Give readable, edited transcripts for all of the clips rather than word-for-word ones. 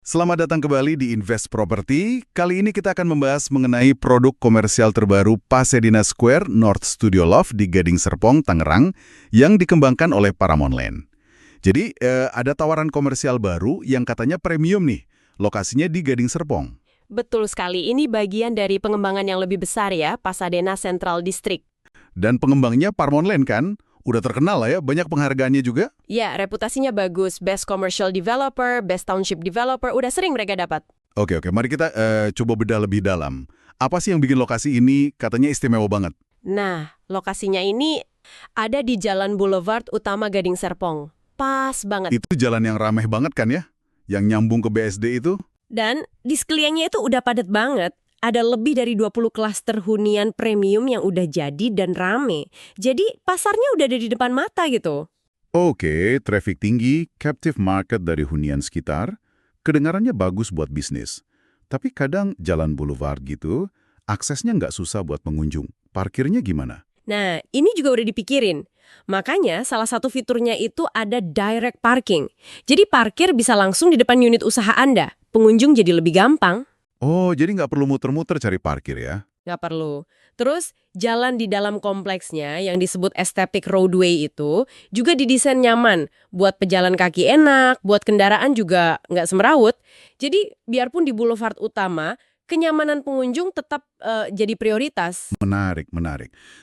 Selamat datang kembali di Invest Property. Kali ini kita akan membahas mengenai produk komersial terbaru Pasadena Square North Studio Loft di Gading Serpong, Tangerang yang dikembangkan oleh Paramount Land. Jadi ada tawaran komersial baru yang katanya premium nih, lokasinya di Gading Serpong. Betul sekali, ini bagian dari pengembangan yang lebih besar ya, Pasadena Central District. Dan pengembangnya Paramount Land kan? Udah terkenal lah ya, banyak penghargaannya juga. Ya, reputasinya bagus, Best Commercial Developer, Best Township Developer, udah sering mereka dapat. Oke, mari kita coba bedah lebih dalam. Apa sih yang bikin lokasi ini katanya istimewa banget? Nah, lokasinya ini ada di Jalan Boulevard Utama Gading Serpong. Pas banget. Itu jalan yang ramai banget kan ya? Yang nyambung ke BSD itu? Dan di sekelilingnya itu udah padat banget. Ada lebih dari 20 klaster hunian premium yang udah jadi dan rame. Jadi pasarnya udah ada di depan mata gitu. Oke, traffic tinggi, captive market dari hunian sekitar, kedengarannya bagus buat bisnis. Tapi kadang jalan boulevard gitu, aksesnya nggak susah buat pengunjung. Parkirnya gimana? Nah, ini juga udah dipikirin. Makanya salah satu fiturnya itu ada direct parking. Jadi parkir bisa langsung di depan unit usaha Anda. Pengunjung jadi lebih gampang. Oh, jadi nggak perlu muter-muter cari parkir ya? Nggak perlu. Terus, jalan di dalam kompleksnya yang disebut aesthetic roadway itu juga didesain nyaman. Buat pejalan kaki enak, buat kendaraan juga nggak semrawut. Jadi, biarpun di boulevard utama, kenyamanan pengunjung tetap jadi prioritas. Menarik.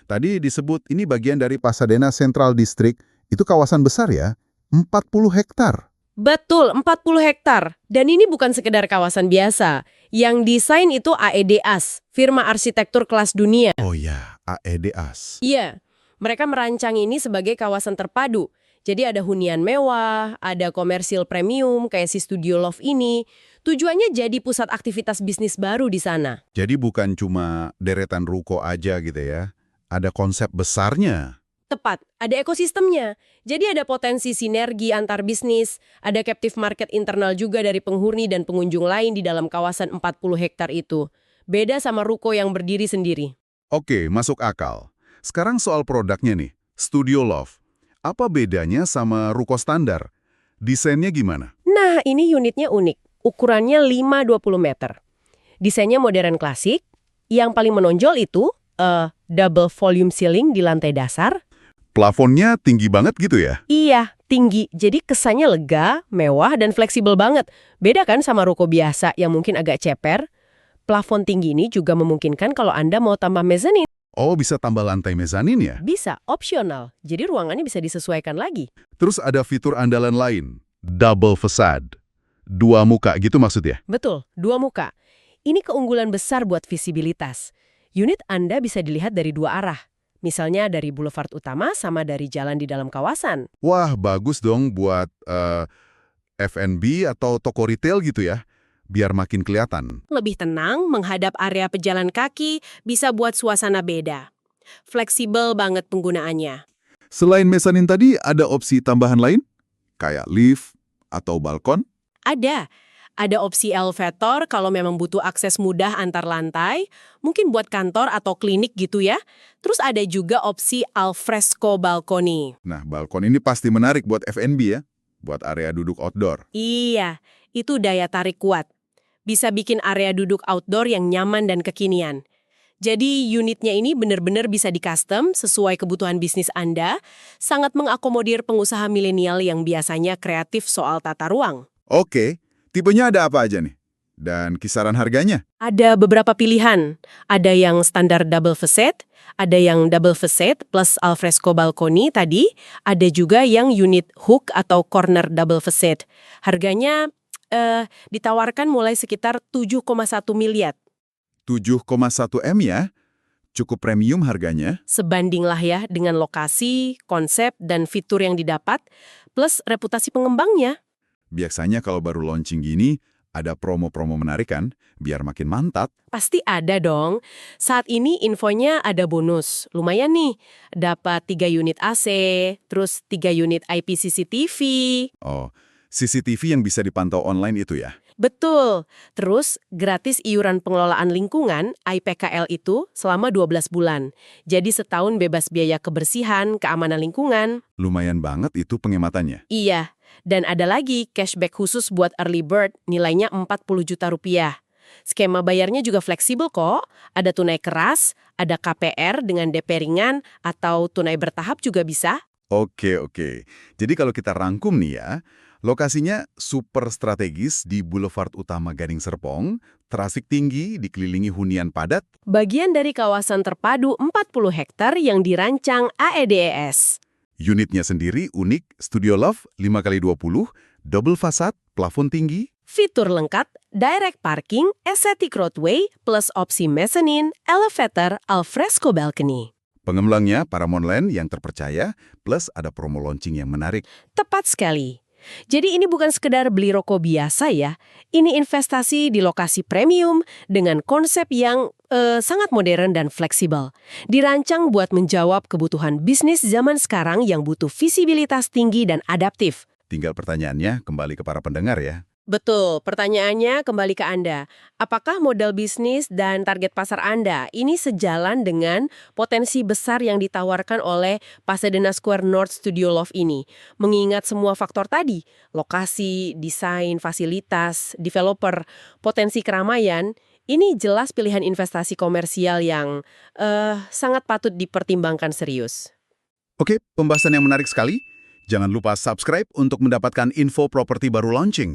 Tadi disebut ini bagian dari Pasadena Central District, itu kawasan besar ya? 40 hektar. Betul, 40 hektar. Dan ini bukan sekedar kawasan biasa. Yang desain itu AEDAS, firma arsitektur kelas dunia. Oh ya, AEDAS. Iya, mereka merancang ini sebagai kawasan terpadu. Jadi ada hunian mewah, ada komersil premium kayak si Studio Loft ini. Tujuannya jadi pusat aktivitas bisnis baru di sana. Jadi bukan cuma deretan ruko aja gitu ya? Ada konsep besarnya. Tepat, ada ekosistemnya. Jadi ada potensi sinergi antar bisnis, ada captive market internal juga dari penghuni dan pengunjung lain di dalam kawasan 40 hektar itu. Beda sama ruko yang berdiri sendiri. Oke, masuk akal. Sekarang soal produknya nih, Studio Loft. Apa bedanya sama ruko standar? Desainnya gimana? Nah, ini unitnya unik. Ukurannya 5-20 meter. Desainnya modern klasik. Yang paling menonjol itu double volume ceiling di lantai dasar. Plafonnya tinggi banget gitu ya? Iya, tinggi. Jadi kesannya lega, mewah, dan fleksibel banget. Beda kan sama ruko biasa yang mungkin agak ceper. Plafon tinggi ini juga memungkinkan kalau Anda mau tambah mezanin. Oh, bisa tambah lantai mezanin ya? Bisa, opsional. Jadi ruangannya bisa disesuaikan lagi. Terus ada fitur andalan lain, double facade. Dua muka gitu maksudnya? Betul, dua muka. Ini keunggulan besar buat visibilitas. Unit Anda bisa dilihat dari dua arah. Misalnya dari boulevard utama sama dari jalan di dalam kawasan. Wah, bagus dong buat F&B atau toko retail gitu ya, biar makin kelihatan. Lebih tenang, menghadap area pejalan kaki, bisa buat suasana beda. Fleksibel banget penggunaannya. Selain mezanin tadi, ada opsi tambahan lain? Kayak lift atau balkon? Ada. Ada opsi elevator kalau memang butuh akses mudah antar lantai, mungkin buat kantor atau klinik gitu ya. Terus ada juga opsi alfresco balcony. Nah, balkon ini pasti menarik buat F&B ya, buat area duduk outdoor. Iya, itu daya tarik kuat. Bisa bikin area duduk outdoor yang nyaman dan kekinian. Jadi unitnya ini benar-benar bisa di-custom sesuai kebutuhan bisnis Anda, sangat mengakomodir pengusaha milenial yang biasanya kreatif soal tata ruang. Oke, tipenya ada apa aja nih? Dan kisaran harganya? Ada beberapa pilihan. Ada yang standar double facade, ada yang double facade plus alfresco balcony tadi, ada juga yang unit hook atau corner double facade. Harganya ditawarkan mulai sekitar 7,1 miliar. 7,1 M ya? Cukup premium harganya. Sebandinglah ya dengan lokasi, konsep, dan fitur yang didapat, plus reputasi pengembangnya. Biasanya kalau baru launching gini, ada promo-promo menarik kan, biar makin mantap. Pasti ada dong. Saat ini infonya ada bonus. Lumayan nih, dapat 3 unit AC, terus 3 unit IP CCTV. Oh, CCTV yang bisa dipantau online itu ya? Betul. Terus gratis iuran pengelolaan lingkungan IPKL itu selama 12 bulan. Jadi setahun bebas biaya kebersihan, keamanan lingkungan. Lumayan banget itu pengematannya. Iya. Dan ada lagi cashback khusus buat early bird nilainya 40 juta rupiah. Skema bayarnya juga fleksibel kok. Ada tunai keras, ada KPR dengan DP ringan, atau tunai bertahap juga bisa. Oke. Jadi kalau kita rangkum nih ya, lokasinya super strategis di Boulevard Utama Gading Serpong, trafik tinggi, dikelilingi hunian padat, Bagian dari kawasan terpadu 40 hektar yang dirancang AEDES. unitnya sendiri unik, studio loft 5x20, double fasad, plafon tinggi. Fitur lengkap, direct parking, aesthetic roadway, plus opsi mezzanine, elevator, alfresco balcony. Pengemblangnya Paramount Land yang terpercaya, plus ada promo launching yang menarik. Tepat sekali. Jadi ini bukan sekedar beli rokok biasa ya. Ini investasi di lokasi premium dengan konsep yang sangat modern dan fleksibel. Dirancang buat menjawab kebutuhan bisnis zaman sekarang yang butuh visibilitas tinggi dan adaptif. Tinggal pertanyaannya kembali ke para pendengar ya. Betul, pertanyaannya kembali ke Anda. Apakah model bisnis dan target pasar Anda ini sejalan dengan potensi besar yang ditawarkan oleh Pasadena Square North Studio Loft ini? Mengingat semua faktor tadi, lokasi, desain, fasilitas, developer, potensi keramaian, ini jelas pilihan investasi komersial yang sangat patut dipertimbangkan serius. Oke, pembahasan yang menarik sekali. Jangan lupa subscribe untuk mendapatkan info properti baru launching.